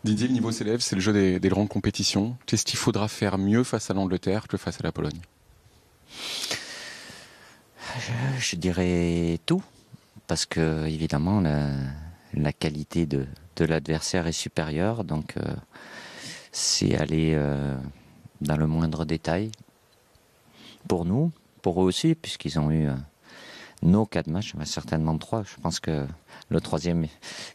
Didier, le niveau s'élève, c'est le jeu des grandes compétitions. Qu'est-ce qu'il faudra faire mieux face à l'Angleterre que face à la Pologne? Je dirais tout, parce que évidemment la qualité de l'adversaire est supérieure, donc c'est aller dans le moindre détail pour nous, pour eux aussi, puisqu'ils ont eu nos 4 matchs, certainement 3. Je pense que le troisième,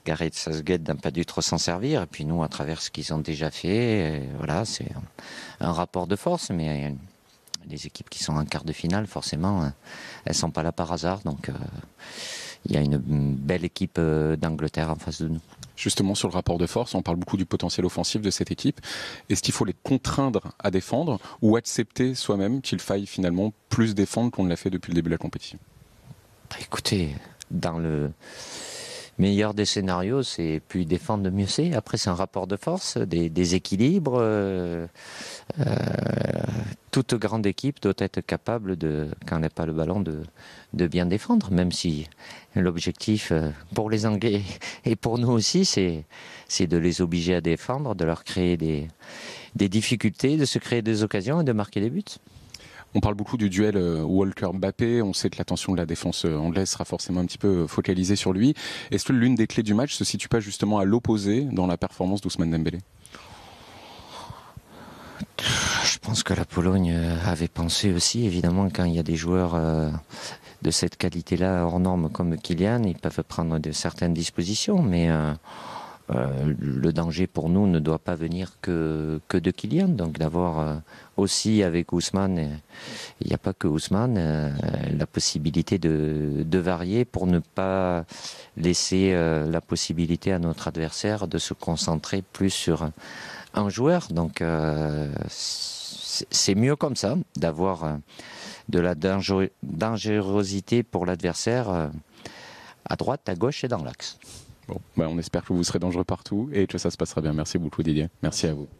Gareth Southgate n'a pas dû trop s'en servir, et puis nous, à travers ce qu'ils ont déjà fait, voilà, c'est un rapport de force, mais les équipes qui sont en quart de finale, forcément, elles sont pas là par hasard. Donc, il y a une belle équipe d'Angleterre en face de nous. Justement, sur le rapport de force, on parle beaucoup du potentiel offensif de cette équipe. Est-ce qu'il faut les contraindre à défendre ou accepter soi-même qu'il faille finalement plus défendre qu'on ne l'a fait depuis le début de la compétition? Écoutez, dans le meilleur des scénarios, c'est plus défendre, mieux c'est. Après, c'est un rapport de force, des équilibres. Toute grande équipe doit être capable de, quand elle n'a pas le ballon, de bien défendre, même si l'objectif pour les Anglais et pour nous aussi, c'est de les obliger à défendre, de leur créer des difficultés, de se créer des occasions et de marquer des buts. On parle beaucoup du duel Walker-Mbappé. On sait que l'attention de la défense anglaise sera forcément un petit peu focalisée sur lui. Est-ce que l'une des clés du match se situe pas justement à l'opposé dans la performance d'Ousmane Dembélé? Je pense que la Pologne avait pensé aussi, évidemment, quand il y a des joueurs de cette qualité-là hors norme comme Kylian, ils peuvent prendre certaines dispositions, mais le danger pour nous ne doit pas venir que de Kylian. Donc d'avoir aussi avec Ousmane, il n'y a pas que Ousmane, la possibilité de varier pour ne pas laisser la possibilité à notre adversaire de se concentrer plus sur un joueur. Donc c'est mieux comme ça, d'avoir de la dangerosité pour l'adversaire à droite, à gauche et dans l'axe. Bon, on espère que vous serez dangereux partout et que ça se passera bien. Merci beaucoup Didier. Merci à vous.